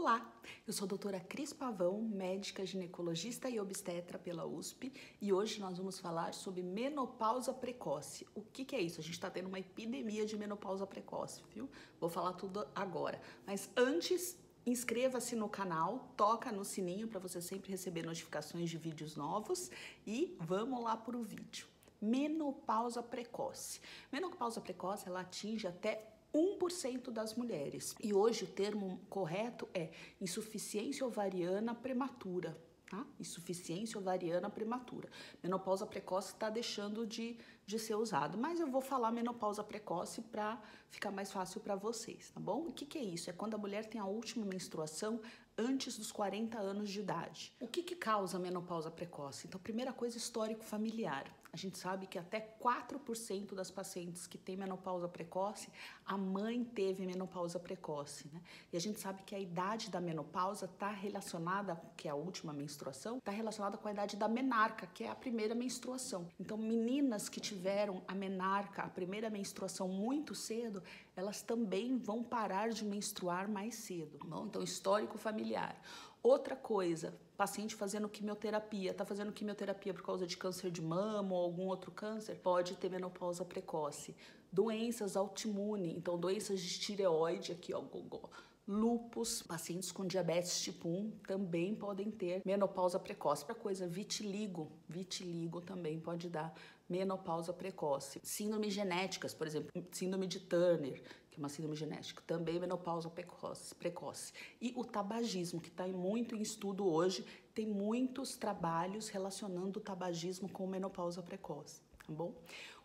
Olá, eu sou a doutora Cris Pavão, médica ginecologista e obstetra pela USP, e hoje nós vamos falar sobre menopausa precoce. O que é isso? A gente está tendo uma epidemia de menopausa precoce, viu? Vou falar tudo agora, mas antes, inscreva-se no canal, toca no sininho para você sempre receber notificações de vídeos novos e vamos lá para o vídeo. Menopausa precoce. Menopausa precoce, ela atinge até 1% das mulheres. E hoje o termo correto é insuficiência ovariana prematura, tá? Insuficiência ovariana prematura. Menopausa precoce está deixando de ser usado, mas eu vou falar menopausa precoce para ficar mais fácil para vocês, tá bom? O que é isso? É quando a mulher tem a última menstruação antes dos 40 anos de idade. O que causa a menopausa precoce? Então, primeira coisa, histórico familiar. A gente sabe que até 4% das pacientes que têm menopausa precoce, a mãe teve menopausa precoce, né? E a gente sabe que a idade da menopausa está relacionada, que é a última menstruação, está relacionada com a idade da menarca, que é a primeira menstruação. Então, meninas que tiveram a menarca, a primeira menstruação muito cedo, elas também vão parar de menstruar mais cedo. Bom, então, histórico familiar. Outra coisa, paciente fazendo quimioterapia, tá fazendo quimioterapia por causa de câncer de mama ou algum outro câncer, pode ter menopausa precoce. Doenças autoimunes, então doenças de tireoide, aqui ó, lúpus, pacientes com diabetes tipo 1 também podem ter menopausa precoce. Outra coisa, vitiligo também pode dar menopausa precoce. Síndromes genéticas, por exemplo, síndrome de Turner, que é uma síndrome genética, também menopausa precoce. E o tabagismo, que está muito em estudo hoje, tem muitos trabalhos relacionando o tabagismo com menopausa precoce. Tá bom?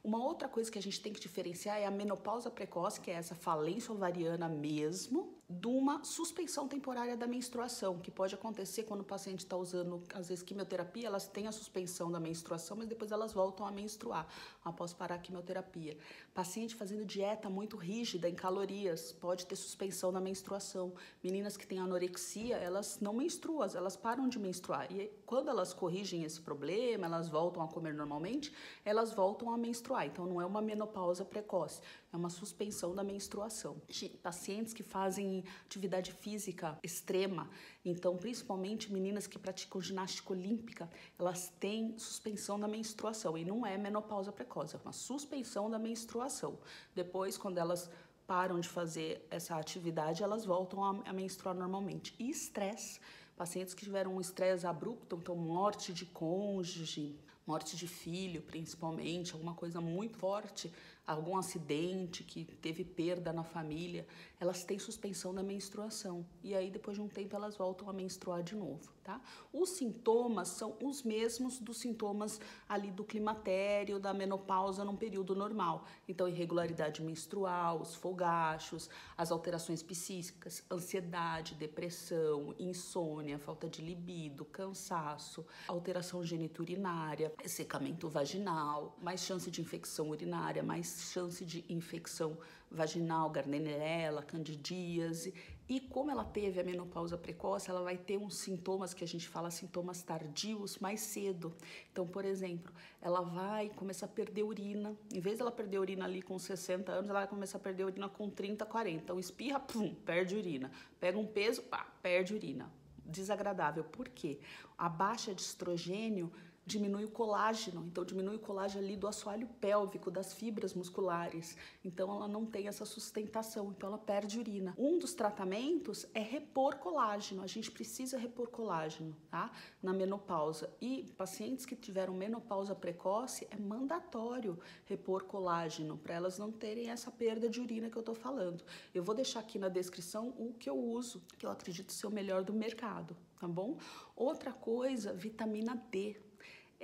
Uma outra coisa que a gente tem que diferenciar é a menopausa precoce, que é essa falência ovariana mesmo, de uma suspensão temporária da menstruação, que pode acontecer quando o paciente está usando, às vezes, quimioterapia, elas têm a suspensão da menstruação, mas depois elas voltam a menstruar após parar a quimioterapia. Paciente fazendo dieta muito rígida em calorias, pode ter suspensão da menstruação. Meninas que têm anorexia, elas não menstruam, elas param de menstruar. E quando elas corrigem esse problema, elas voltam a comer normalmente, elas voltam a menstruar. Então, não é uma menopausa precoce, é uma suspensão da menstruação. Pacientes que fazem atividade física extrema, então, principalmente meninas que praticam ginástica olímpica, elas têm suspensão da menstruação e não é menopausa precoce, é uma suspensão da menstruação. Depois, quando elas param de fazer essa atividade, elas voltam a menstruar normalmente. E estresse, pacientes que tiveram um estresse abrupto, então morte de cônjuge, morte de filho, principalmente, alguma coisa muito forte, algum acidente que teve perda na família, elas têm suspensão da menstruação. E aí, depois de um tempo, elas voltam a menstruar de novo, tá? Os sintomas são os mesmos dos sintomas ali do climatério, da menopausa num período normal. Então, irregularidade menstrual, os fogachos, as alterações psíquicas, ansiedade, depressão, insônia, falta de libido, cansaço, alteração geniturinária, ressecamento vaginal, mais chance de infecção urinária, mais chance de infecção vaginal, Gardnerella, candidíase. E como ela teve a menopausa precoce, ela vai ter uns sintomas que a gente fala sintomas tardios mais cedo. Então, por exemplo, ela vai começar a perder urina. Em vez de ela perder urina ali com 60 anos, ela vai começar a perder urina com 30, 40. Então, espirra, pum, perde urina. Pega um peso, pá, perde urina. Desagradável. Por quê? A baixa de estrogênio diminui o colágeno, então diminui o colágeno ali do assoalho pélvico, das fibras musculares, então ela não tem essa sustentação, então ela perde urina. Um dos tratamentos é repor colágeno, a gente precisa repor colágeno, tá? Na menopausa. E pacientes que tiveram menopausa precoce, é mandatório repor colágeno, para elas não terem essa perda de urina que eu tô falando. Eu vou deixar aqui na descrição o que eu uso, que eu acredito ser o melhor do mercado, tá bom? Outra coisa, vitamina D.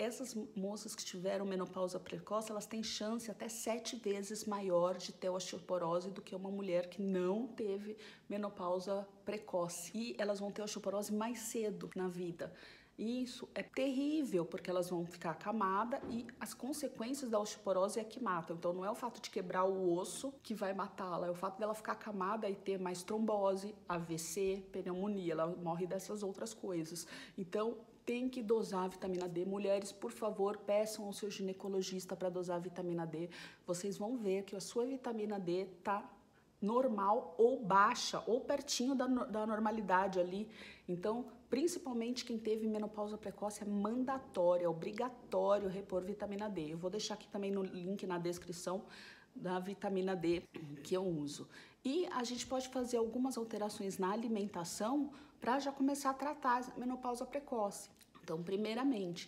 Essas moças que tiveram menopausa precoce, elas têm chance até 7 vezes maior de ter osteoporose do que uma mulher que não teve menopausa precoce. E elas vão ter osteoporose mais cedo na vida. E isso é terrível, porque elas vão ficar acamadas e as consequências da osteoporose é que matam. Então, não é o fato de quebrar o osso que vai matá-la, é o fato dela ficar acamada e ter mais trombose, AVC, pneumonia. Ela morre dessas outras coisas. Então, tem que dosar a vitamina D. Mulheres, por favor, peçam ao seu ginecologista para dosar a vitamina D. Vocês vão ver que a sua vitamina D está normal ou baixa, ou pertinho da normalidade ali. Então, principalmente quem teve menopausa precoce, é mandatório, é obrigatório repor vitamina D. Eu vou deixar aqui também no link na descrição da vitamina D que eu uso. E a gente pode fazer algumas alterações na alimentação para já começar a tratar a menopausa precoce. Então, primeiramente,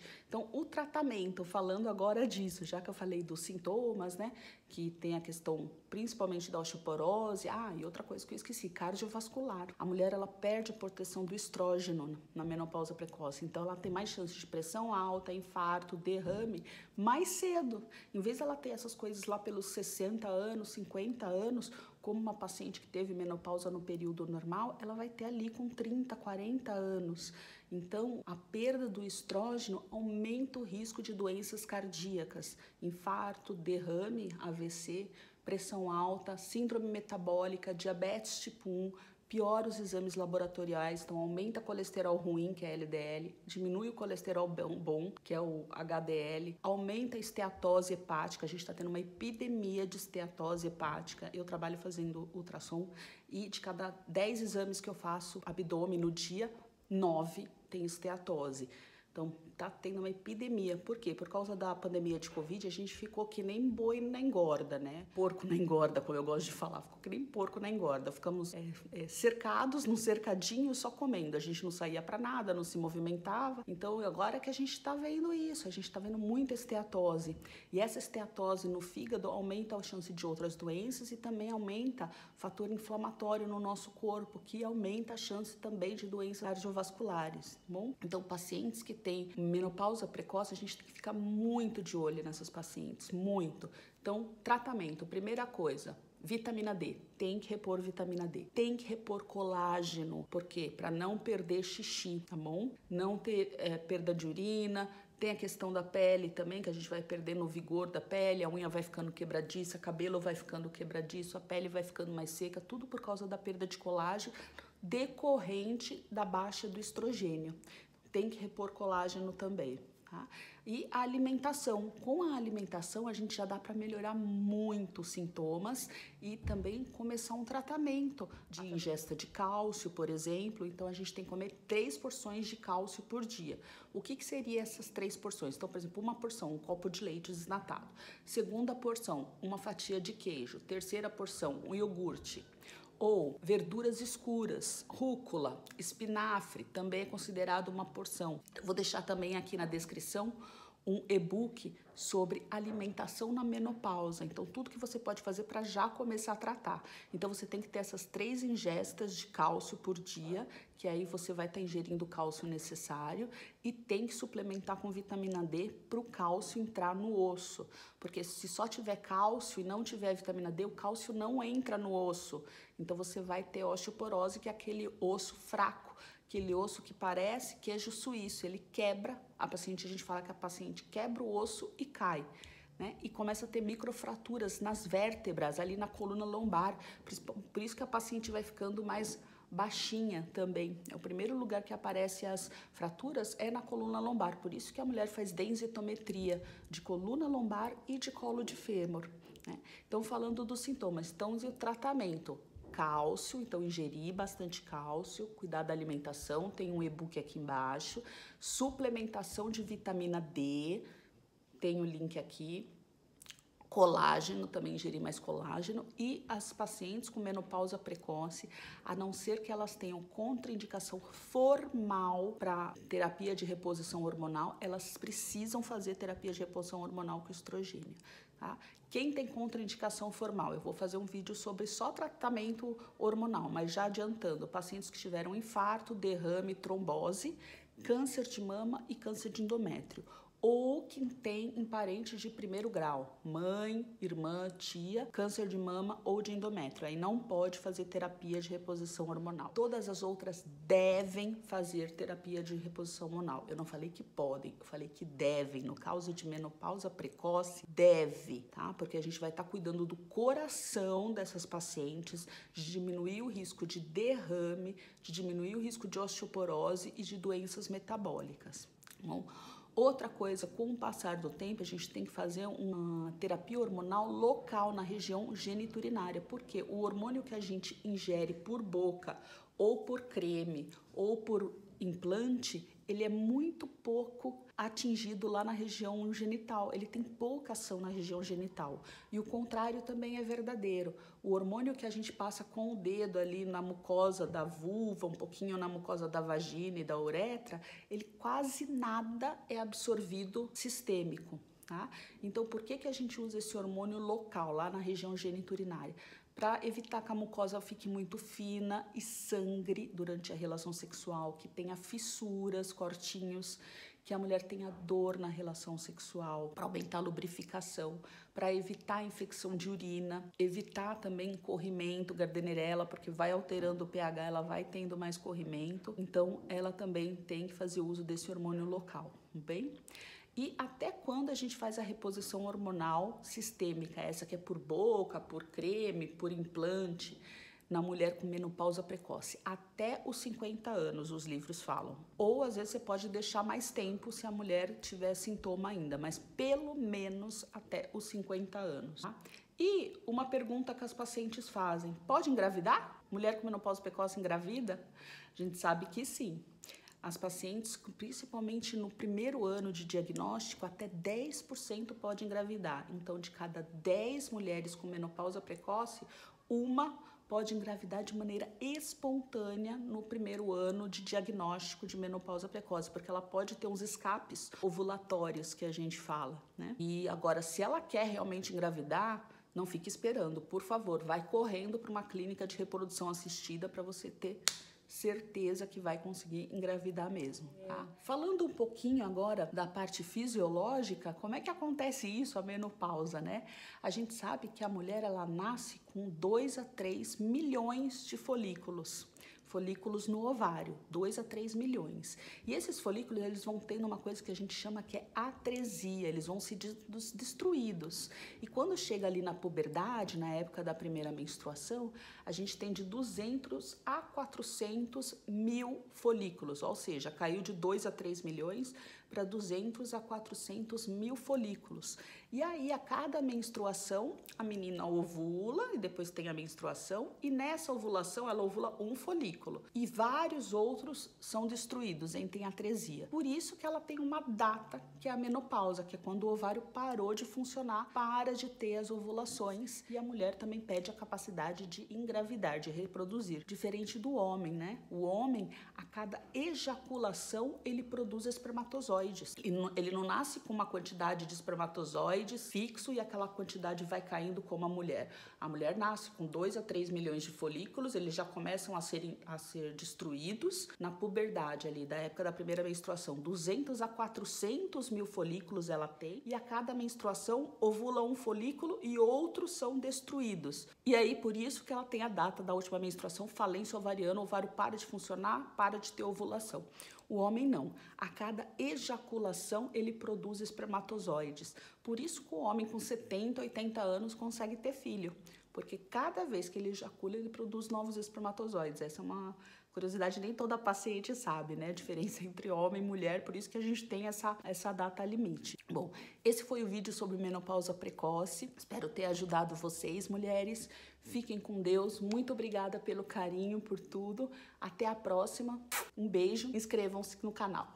o tratamento, falando agora disso, já que eu falei dos sintomas, né, que tem a questão principalmente da osteoporose, e outra coisa que eu esqueci, cardiovascular. A mulher, ela perde a proteção do estrógeno na menopausa precoce, então ela tem mais chance de pressão alta, infarto, derrame, mais cedo. Em vez dela ter essas coisas lá pelos 60 anos, 50 anos, como uma paciente que teve menopausa no período normal, ela vai ter ali com 30, 40 anos. Então, a perda do estrógeno aumenta o risco de doenças cardíacas, infarto, derrame, AVC, pressão alta, síndrome metabólica, diabetes tipo 1, piora os exames laboratoriais, então aumenta colesterol ruim, que é LDL, diminui o colesterol bom, que é o HDL, aumenta a esteatose hepática, a gente está tendo uma epidemia de esteatose hepática, eu trabalho fazendo ultrassom e de cada 10 exames que eu faço abdômen no dia, 9 tem esteatose. Então, tá tendo uma epidemia. Por quê? Por causa da pandemia de Covid, a gente ficou que nem boi na engorda, né? Porco na engorda, como eu gosto de falar. Ficou que nem porco na engorda. Ficamos cercados num cercadinho só comendo. A gente não saía para nada, não se movimentava. Então, agora que a gente tá vendo isso, a gente tá vendo muita esteatose. E essa esteatose no fígado aumenta a chance de outras doenças e também aumenta fator inflamatório no nosso corpo, que aumenta a chance também de doenças cardiovasculares, tá bom? Então, pacientes que têm menopausa precoce, a gente tem que ficar muito de olho nessas pacientes, muito. Então, tratamento, primeira coisa, vitamina D, tem que repor vitamina D, tem que repor colágeno, por quê? Para não perder xixi, tá bom? Não ter perda de urina. Tem a questão da pele também, que a gente vai perdendo o vigor da pele, a unha vai ficando quebradiça, o cabelo vai ficando quebradiço, a pele vai ficando mais seca, tudo por causa da perda de colágeno decorrente da baixa do estrogênio. Tem que repor colágeno também, tá? E a alimentação. Com a alimentação, a gente já dá para melhorar muito os sintomas e também começar um tratamento de ingesta de cálcio, por exemplo. Então, a gente tem que comer 3 porções de cálcio por dia. O que seria essas 3 porções? Então, por exemplo, uma porção, um copo de leite desnatado. Segunda porção, uma fatia de queijo. Terceira porção, um iogurte. Ou verduras escuras, rúcula, espinafre, também é considerado uma porção. Eu vou deixar também aqui na descrição um e-book sobre alimentação na menopausa. Então, tudo que você pode fazer para já começar a tratar. Então, você tem que ter essas 3 ingestas de cálcio por dia, que aí você vai estar ingerindo o cálcio necessário e tem que suplementar com vitamina D para o cálcio entrar no osso. Porque se só tiver cálcio e não tiver vitamina D, o cálcio não entra no osso. Então, você vai ter osteoporose, que é aquele osso fraco. Aquele osso que parece queijo suíço, ele quebra, a gente fala que a paciente quebra o osso e cai, né? E começa a ter microfraturas nas vértebras, ali na coluna lombar, por isso que a paciente vai ficando mais baixinha também. É o primeiro lugar que aparecem as fraturas é na coluna lombar, por isso que a mulher faz densitometria de coluna lombar e de colo de fêmur, né? Então, falando dos sintomas, então, o tratamento. Cálcio, então ingerir bastante cálcio, cuidar da alimentação, tem um e-book aqui embaixo. Suplementação de vitamina D, tem o link aqui. Colágeno, também ingerir mais colágeno. E as pacientes com menopausa precoce, a não ser que elas tenham contraindicação formal para terapia de reposição hormonal, elas precisam fazer terapia de reposição hormonal com estrogênio, tá? Quem tem contraindicação formal? Eu vou fazer um vídeo sobre só tratamento hormonal, mas já adiantando, pacientes que tiveram infarto, derrame, trombose, câncer de mama e câncer de endométrio. Ou quem tem em parentes de primeiro grau, mãe, irmã, tia, câncer de mama ou de endométrio. Aí não pode fazer terapia de reposição hormonal. Todas as outras devem fazer terapia de reposição hormonal. Eu não falei que podem, eu falei que devem. No caso de menopausa precoce, deve, tá? Porque a gente vai estar cuidando do coração dessas pacientes, de diminuir o risco de derrame, de diminuir o risco de osteoporose e de doenças metabólicas. Bom, Outra coisa, com o passar do tempo, a gente tem que fazer uma terapia hormonal local na região geniturinária, porque o hormônio que a gente ingere por boca, ou por creme, ou por implante, ele é muito pouco atingido lá na região genital, ele tem pouca ação na região genital. E o contrário também é verdadeiro. O hormônio que a gente passa com o dedo ali na mucosa da vulva, um pouquinho na mucosa da vagina e da uretra, ele quase nada é absorvido sistêmico, tá? Então, por que a gente usa esse hormônio local, lá na região geniturinária? Para evitar que a mucosa fique muito fina e sangre durante a relação sexual, que tenha fissuras, cortinhos, que a mulher tenha dor na relação sexual, para aumentar a lubrificação, para evitar a infecção de urina, evitar também corrimento, Gardnerella, porque vai alterando o pH, ela vai tendo mais corrimento, então ela também tem que fazer uso desse hormônio local, bem? E até quando a gente faz a reposição hormonal sistêmica, essa que é por boca, por creme, por implante, na mulher com menopausa precoce? Até os 50 anos, os livros falam. Ou às vezes você pode deixar mais tempo se a mulher tiver sintoma ainda, mas pelo menos até os 50 anos. Tá? E uma pergunta que as pacientes fazem: pode engravidar? Mulher com menopausa precoce engravida? A gente sabe que sim. As pacientes, principalmente no primeiro ano de diagnóstico, até 10% pode engravidar. Então, de cada 10 mulheres com menopausa precoce, uma pode engravidar de maneira espontânea no primeiro ano de diagnóstico de menopausa precoce, porque ela pode ter uns escapes ovulatórios que a gente fala, né? E agora, se ela quer realmente engravidar, não fique esperando, por favor, vai correndo para uma clínica de reprodução assistida para você ter certeza que vai conseguir engravidar mesmo, tá? Falando um pouquinho agora da parte fisiológica, como é que acontece isso, a menopausa, né? A gente sabe que a mulher, ela nasce com 2 a 3 milhões de folículos no ovário, 2 a 3 milhões. E esses folículos, eles vão tendo uma coisa que a gente chama que é atresia, eles vão se destruídos. E quando chega ali na puberdade, na época da primeira menstruação, a gente tem de 200 a 400 mil folículos, ou seja, caiu de 2 a 3 milhões para 200 a 400 mil folículos. E aí, a cada menstruação, a menina ovula e depois tem a menstruação, e nessa ovulação ela ovula um folículo. E vários outros são destruídos, entram em atresia. Por isso que ela tem uma data, que é a menopausa, que é quando o ovário parou de funcionar, para de ter as ovulações, e a mulher também perde a capacidade de engravidar, de reproduzir. Diferente do homem, né? O homem, a cada ejaculação, ele produz espermatozoides. Ele não nasce com uma quantidade de espermatozoides fixo e aquela quantidade vai caindo como a mulher. A mulher nasce com 2 a 3 milhões de folículos, eles já começam a ser destruídos na puberdade ali, da época da primeira menstruação. 200 a 400 mil folículos ela tem, e a cada menstruação ovula um folículo e outros são destruídos. E aí, por isso que ela tem a data da última menstruação, falência ovariana, o ovário para de funcionar, para de ter ovulação. O homem não. A cada ejaculação, ele produz espermatozoides. Por isso que o homem com 70, 80 anos consegue ter filho. Porque cada vez que ele ejacula, ele produz novos espermatozoides. Essa é uma curiosidade, nem toda paciente sabe, né? A diferença entre homem e mulher, por isso que a gente tem essa data limite. Bom, esse foi o vídeo sobre menopausa precoce. Espero ter ajudado vocês, mulheres. Fiquem com Deus. Muito obrigada pelo carinho, por tudo. Até a próxima. Um beijo. Inscrevam-se no canal.